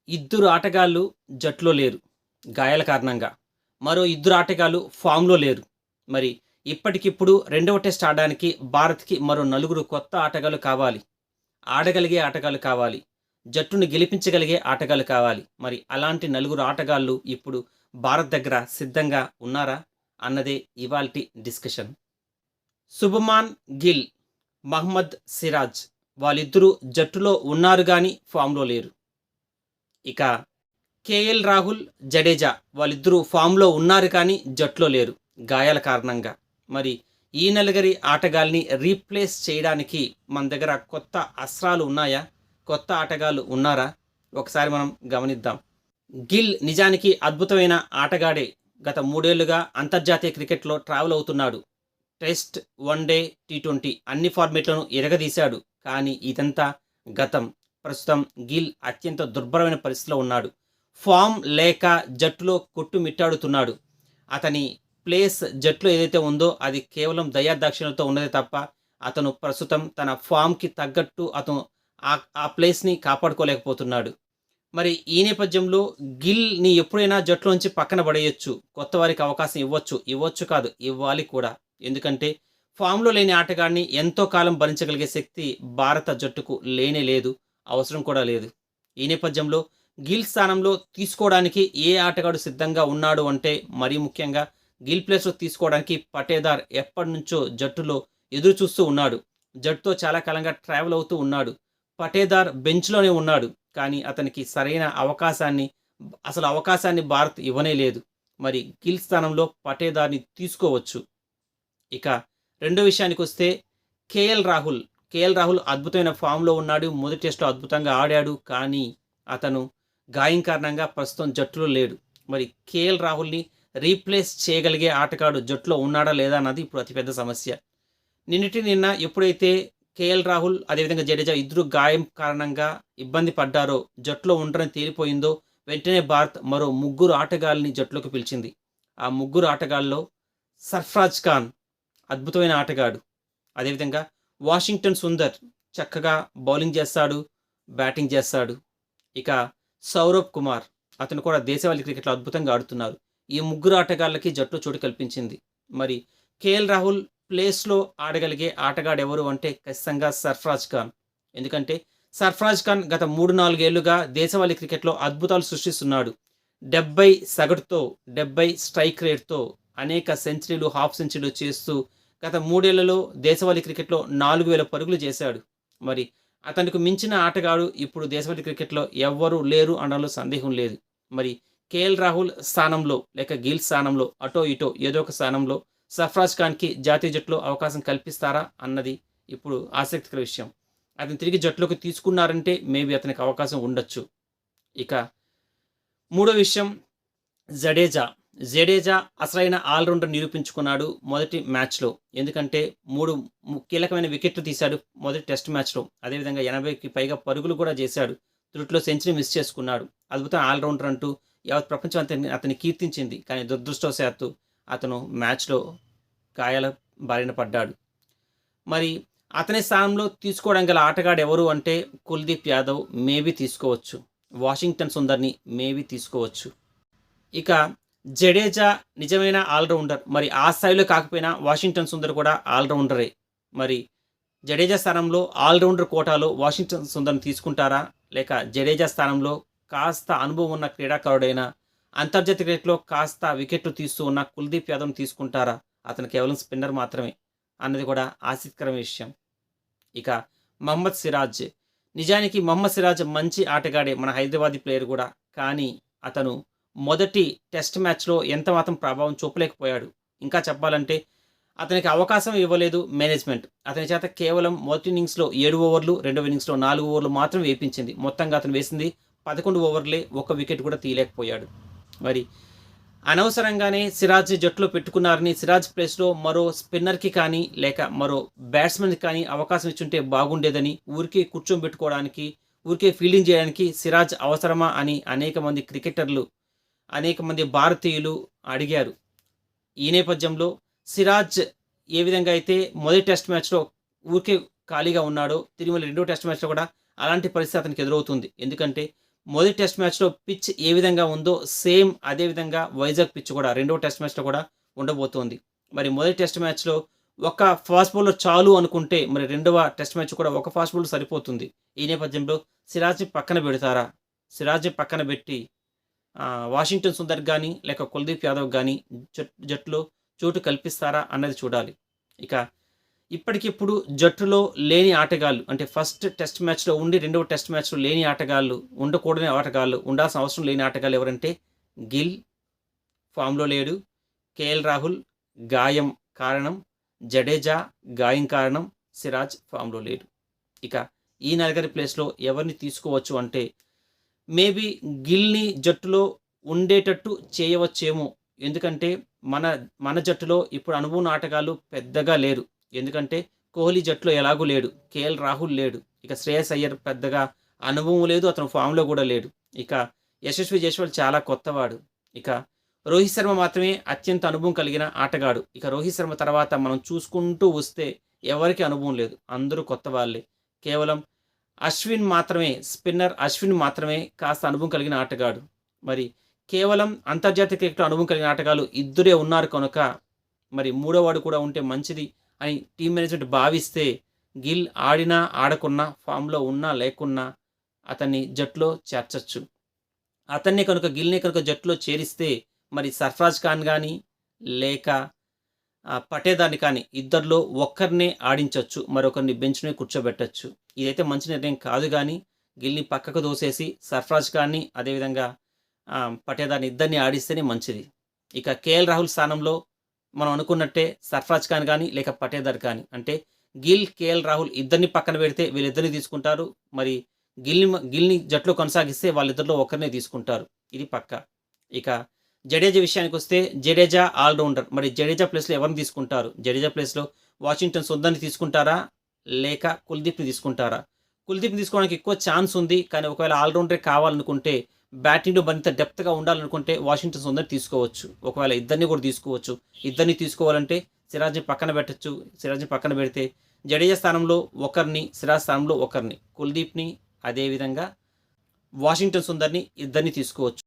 ఇద్దరు ఆటగాళ్ళు జట్టులో లేరు గాయాల కారణంగా. మరో ఇద్దరు ఆటగాళ్ళు ఫామ్‌లో లేరు. మరి ఇప్పటికిప్పుడు రెండవ టెస్ట్ ఆడడానికి భారత్‌కి మరో నలుగురు కొత్త ఆటగాళ్ళు కావాలి. ఆడగలిగే ఆటగాళ్ళు కావాలి. జట్టును గెలిపించగలిగే ఆటగాళ్ళు కావాలి. మరి అలాంటి నలుగురు ఆటగాళ్ళు ఇప్పుడు భారత్ దగ్గర సిద్ధంగా ఉన్నారా? అన్నదే ఇవాల్టి డిస్కషన్. శుభమాన్ గిల్, మహ్మద్ సిరాజ్ వాళ్ళిద్దరూ జట్టులో ఉన్నారు గానీ ఫామ్‌లో లేరు. ఇక కేఎల్ రాహుల్, జడేజా వాళ్ళిద్దరూ ఫామ్‌లో ఉన్నారు కానీ జట్టులో లేరు గాయాల కారణంగా. మరి ఈ నలుగురి ఆటగాళ్ళని రీప్లేస్ చేయడానికి మన దగ్గర కొత్త అస్త్రాలు ఉన్నాయా? కొత్త ఆటగాళ్ళు ఉన్నారా? ఒకసారి మనం గమనిద్దాం. గిల్ నిజానికి అద్భుతమైన ఆటగాడే. గత 3 ఏళ్లుగా అంతర్జాతీయ క్రికెట్‌లో ట్రావెల్ అవుతున్నాడు. టెస్ట్, వన్‌డే, టీ20 అన్ని ఫార్మాట్‌లను ఇరగదీశాడు. కానీ ఇదంతా గతం. ప్రస్తుతం గిల్ అత్యంత దుర్భరమైన పరిస్థితిలో ఉన్నాడు. ఫామ్ లేక జట్టులో కొట్టుమిట్టాడుతున్నాడు. అతని ప్లేస్ జట్టులో ఏదైతే ఉందో అది కేవలం దయాదాక్షిణ్యాలతో ఉన్నదే తప్ప అతను ప్రస్తుతం తన ఫామ్‌కి తగ్గట్టు అతను ఆ ప్లేస్‌ని కాపాడుకోలేకపోతున్నాడు. మరి ఈ నేపథ్యంలో గిల్‌ని ఎప్పుడైనా జట్టులోంచి పక్కన పడేయొచ్చు. కొత్త వారికి అవకాశం ఇవ్వచ్చు. ఇవ్వచ్చు కాదు, ఇవ్వాలి కూడా. ఎందుకంటే ఫామ్‌లో లేని ఆటగాడిని ఎంతో కాలం భరించగలిగే శక్తి భారత జట్టుకు లేనే లేదు. అవసరం కూడా లేదు. ఈ నేపథ్యంలో గిల్ స్థానంలో తీసుకోవడానికి ఏ ఆటగాడు సిద్ధంగా ఉన్నాడు అంటే మరీ ముఖ్యంగా గిల్ ప్లేస్‌లో తీసుకోవడానికి పటేదార్ ఎప్పటినుంచో జట్టులో ఎదురు చూస్తూ ఉన్నాడు. జట్టుతో చాలా కాలంగా ట్రావెల్ అవుతూ ఉన్నాడు. పటేదార్ బెంచ్‌లోనే ఉన్నాడు. కానీ అతనికి సరైన అవకాశాన్ని భారత్ ఇవ్వనే లేదు. మరి గిల్ స్థానంలో పటేదార్‌ని తీసుకోవచ్చు. ఇక రెండో విషయానికొస్తే కేఎల్ రాహుల్. కేఎల్ రాహుల్ అద్భుతమైన ఫామ్‌లో ఉన్నాడు. మొదటి టెస్ట్‌లో అద్భుతంగా ఆడాడు. కానీ అతను గాయం కారణంగా ప్రస్తుతం జట్టులో లేడు. మరి కేఎల్ రాహుల్‌ని రీప్లేస్ చేయగలిగే ఆటగాడు జట్టులో ఉన్నాడా? లేదా? అన్నది ఇప్పుడు అతిపెద్ద సమస్య. నిన్న ఎప్పుడైతే కేఎల్ రాహుల్ అదేవిధంగా జడేజా ఇద్దరు గాయం కారణంగా ఇబ్బంది పడ్డారో, జట్టులో ఉండరని తేలిపోయిందో, వెంటనే భారత్ మరో ముగ్గురు ఆటగాళ్ళని జట్టులోకి పిలిచింది. ఆ ముగ్గురు ఆటగాళ్ళలో సర్ఫరాజ్ ఖాన్ అద్భుతమైన ఆటగాడు. అదేవిధంగా వాషింగ్టన్ సుందర్ చక్కగా బౌలింగ్ చేస్తాడు, బ్యాటింగ్ చేస్తాడు. ఇక సౌరవ్ కుమార్ అతను కూడా దేశవాళీ క్రికెట్‌లో అద్భుతంగా ఆడుతున్నారు. ఈ ముగ్గురు ఆటగాళ్ళకి జట్టులో చోటు కల్పించింది. మరి కేఎల్ రాహుల్ ప్లేస్‌లో ఆడగలిగే ఆటగాడు ఎవరు అంటే ఖచ్చితంగా సర్ఫరాజ్ ఖాన్. ఎందుకంటే సర్ఫరాజ్ ఖాన్ గత 3, 4 ఏళ్లుగా దేశవాళీ క్రికెట్‌లో అద్భుతాలు సృష్టిస్తున్నాడు. 70 సగటుతో 70 స్ట్రైక్ రేట్‌తో అనేక సెంచరీలు, హాఫ్ సెంచరీలు చేస్తూ గత 3 ఏళ్లలో దేశవాళీ క్రికెట్‌లో 4000 పరుగులు చేశాడు. మరి అతనికి మించిన ఆటగాడు ఇప్పుడు దేశవాళీ క్రికెట్‌లో ఎవ్వరు లేరు అనడంలో సందేహం లేదు. మరి కేఎల్ రాహుల్ స్థానంలో లేక గిల్ స్థానంలో అటో ఇటో ఏదో ఒక స్థానంలో సర్ఫరాజ్ ఖాన్‌కి జాతీయ జట్టులో అవకాశం కల్పిస్తారా అన్నది ఇప్పుడు ఆసక్తికర విషయం. అతను తిరిగి జట్టులోకి తీసుకున్నారంటే మేబీ అతనికి అవకాశం ఉండొచ్చు. ఇక మూడో విషయం జడేజా. జడేజా అసలైన ఆల్‌రౌండర్ నిరూపించుకున్నాడు మొదటి మ్యాచ్‌లో. ఎందుకంటే 3 కీలకమైన వికెట్లు తీశాడు మొదటి టెస్ట్ మ్యాచ్‌లో. అదేవిధంగా 80కి పైగా పరుగులు కూడా చేశాడు. త్రుటిలో సెంచరీ మిస్ చేసుకున్నాడు. అద్భుతమైన ఆల్‌రౌండర్ అంటూ యావత్ ప్రపంచం అతన్ని కీర్తించింది. కానీ దురదృష్టవశాత్తు అతను మ్యాచ్‌లో గాయాల బారిన పడ్డాడు. మరి అతని స్థానంలో తీసుకోవడం గల ఆటగాడు ఎవరు అంటే కుల్దీప్ యాదవ్ మేబీ తీసుకోవచ్చు. వాషింగ్టన్ సుందర్‌ని మేబీ తీసుకోవచ్చు. ఇక జడేజా నిజమైన ఆల్‌రౌండర్. మరి ఆ స్థాయిలో కాకపోయినా వాషింగ్టన్ సుందర్ కూడా ఆల్‌రౌండరే. మరి జడేజా స్థానంలో ఆల్‌రౌండర్ కోటాలో వాషింగ్టన్ సుందర్‌ని తీసుకుంటారా? లేక జడేజా స్థానంలో కాస్త అనుభవం ఉన్న క్రీడాకారుడైన అంతర్జాతీయ క్రికెట్‌లో కాస్త వికెట్లు తీస్తూ ఉన్న కుల్దీప్ యాదవ్‌ని తీసుకుంటారా? అతను కేవలం స్పిన్నర్ మాత్రమే అన్నది కూడా ఆసక్తికరమైన విషయం. ఇక మహ్మద్ సిరాజ్. నిజానికి మహ్మద్ సిరాజ్ మంచి ఆటగాడే. మన హైదరాబాదీ ప్లేయర్ కూడా. కానీ అతను మొదటి టెస్ట్ మ్యాచ్‌లో ఎంత మాత్రం ప్రభావం చూపలేకపోయాడు. ఇంకా చెప్పాలంటే అతనికి అవకాశం ఇవ్వలేదు మేనేజ్మెంట్. అతని చేత కేవలం మొదటి ఇన్నింగ్స్‌లో 7 ఓవర్లు, రెండవ ఇన్నింగ్స్‌లో 4 ఓవర్లు మాత్రం వేయించింది. మొత్తంగా అతను వేసింది 11 ఓవర్లే. ఒక్క వికెట్ కూడా తీయలేకపోయాడు. మరి అనవసరంగానే సిరాజ్ జట్టులో పెట్టుకున్నారని సిరాజ్ ప్లేస్‌లో మరో స్పిన్నర్‌కి కానీ, లేక మరో బ్యాట్స్‌మన్‌కి కానీ అవకాశం ఇచ్చుంటే బాగుండేదని ఊరికే కూర్చోబెట్టుకోవడానికి, ఊరికే ఫీల్డింగ్ చేయడానికి సిరాజ్ అవసరమా అని అనేక మంది క్రికెటర్లు, అనేక మంది భారతీయులు అడిగారు. ఈ నేపథ్యంలో సిరాజ్ ఏ విధంగా అయితే మొదటి టెస్ట్ మ్యాచ్‌లో ఊరికే ఖాళీగా ఉన్నాడో, తిరిగి మళ్ళీ రెండో టెస్ట్ మ్యాచ్‌లో కూడా అలాంటి పరిస్థితి అతనికి ఎదురవుతుంది. ఎందుకంటే మొదటి టెస్ట్ మ్యాచ్‌లో పిచ్ ఏ విధంగా ఉందో సేమ్ అదే విధంగా వైజాగ్ పిచ్ కూడా రెండవ టెస్ట్ మ్యాచ్‌లో కూడా ఉండబోతోంది. మరి మొదటి టెస్ట్ మ్యాచ్‌లో ఒక ఫాస్ట్ బౌలర్ చాలు అనుకుంటే మరి రెండవ టెస్ట్ మ్యాచ్ కూడా ఒక ఫాస్ట్ బౌలర్ సరిపోతుంది. ఈ నేపథ్యంలో సిరాజ్‌ని పక్కన పెడతారా? సిరాజ్‌ని పక్కన పెట్టి వాషింగ్టన్ సుందర్‌కి గాని, లేక కుల్దీప్ యాదవ్‌కి గాని జట్టులో చోటు కల్పిస్తారా అన్నది చూడాలి. ఇక ఇప్పటికిప్పుడు జట్టులో లేని ఆటగాళ్ళు అంటే ఫస్ట్ టెస్ట్ మ్యాచ్‌లో ఉండి రెండవ టెస్ట్ మ్యాచ్‌లో లేని ఆటగాళ్ళు, ఉండకూడని ఆటగాళ్ళు, ఉండాల్సిన అవసరం లేని ఆటగాళ్ళు ఎవరంటే గిల్ ఫామ్‌లో లేడు. కేఎల్ రాహుల్ గాయం కారణం, జడేజా గాయం కారణం, సిరాజ్ ఫామ్‌లో లేడు. ఇక ఈ నలుగురి ప్లేస్‌లో ఎవరిని తీసుకోవచ్చు అంటే మేబీ గిల్‌ని జట్టులో ఉండేటట్టు చేయవచ్చేమో. ఎందుకంటే మన మన జట్టులో ఇప్పుడు అనుభవం ఆటగాళ్ళు పెద్దగా లేరు. ఎందుకంటే కోహ్లీ జట్టులో ఎలాగూ లేడు. కేఎల్ రాహుల్ లేడు. ఇక శ్రేయస్ అయ్యర్ పెద్దగా అనుభవం లేదు. అతను ఫామ్‌లో కూడా లేడు. ఇక యశస్వి జైస్వాల్ చాలా కొత్తవాడు. ఇక రోహిత్ శర్మ మాత్రమే అత్యంత అనుభవం కలిగిన ఆటగాడు. ఇక రోహిత్ శర్మ తర్వాత మనం చూసుకుంటూ వస్తే ఎవరికీ అనుభవం లేదు. అందరూ కొత్త వాళ్ళే. కేవలం స్పిన్నర్ అశ్విన్ మాత్రమే కాస్త అనుభవం కలిగిన ఆటగాడు. మరి కేవలం అంతర్జాతీయ క్రికెట్‌లో అనుభవం కలిగిన ఆటగాళ్ళు ఇద్దరే ఉన్నారు కనుక మరి మూడోవాడు కూడా ఉంటే మంచిది అని టీమ్ మేనేజ్మెంట్ భావిస్తే గిల్ ఆడినా, ఆడకున్నా, ఫామ్‌లో ఉన్నా, లేకున్నా అతన్ని జట్టులో చేర్చొచ్చు. గిల్‌ని కనుక జట్టులో చేరిస్తే మరి సర్ఫరాజ్ ఖాన్ గానీ, లేక పటేదార్‌ని కానీ ఇద్దరిలో ఒక్కరినే ఆడించొచ్చు. మరొకరిని బెంచ్ మీద కూర్చోబెట్టొచ్చు. ఇదైతే మంచి నిర్ణయం కాదు గానీ, గిల్‌ని పక్కకు దోసేసి సర్ఫరాజ్ ఖాన్‌ని అదేవిధంగా పటేదార్‌ని ఇద్దరిని ఆడిస్తేనే మంచిది. ఇక కేఎల్ రాహుల్ స్థానంలో మనం అనుకున్నట్టే సర్ఫరాజ్ ఖాన్ గానీ, లేక పటేదార్ కానీ అంటే గిల్, కేఎల్ రాహుల్ ఇద్దరిని పక్కన పెడితే వీళ్ళిద్దరిని తీసుకుంటారు. మరి గిల్‌ని జట్టులో కొనసాగిస్తే వాళ్ళిద్దరిలో ఒకరినే తీసుకుంటారు. ఇది పక్కా. ఇక జడేజా విషయానికొస్తే జడేజా ఆల్‌రౌండర్. మరి జడేజా ప్లేస్‌లో ఎవరిని తీసుకుంటారు? జడేజా ప్లేస్‌లో వాషింగ్టన్ సుందర్‌ని తీసుకుంటారా? లేక కుల్దీప్‌ని తీసుకుంటారా? కుల్దీప్‌ని తీసుకోవడానికి ఎక్కువ ఛాన్స్ ఉంది. కానీ ఒకవేళ ఆల్‌రౌండరే కావాలనుకుంటే బ్యాటింగ్‌లో మరింత డెప్త్‌గా ఉండాలనుకుంటే వాషింగ్టన్ సుందర్‌ని తీసుకోవచ్చు. ఒకవేళ ఇద్దరిని కూడా తీసుకోవచ్చు. ఇద్దరిని తీసుకోవాలంటే సిరాజ్‌ని పక్కన పెట్టొచ్చు. సిరాజ్‌ని పక్కన పెడితే జడేజా స్థానంలో ఒకరిని, సిరాజ్ స్థానంలో ఒకరిని, కుల్దీప్‌ని అదేవిధంగా వాషింగ్టన్ సుందర్‌ని ఇద్దరిని తీసుకోవచ్చు.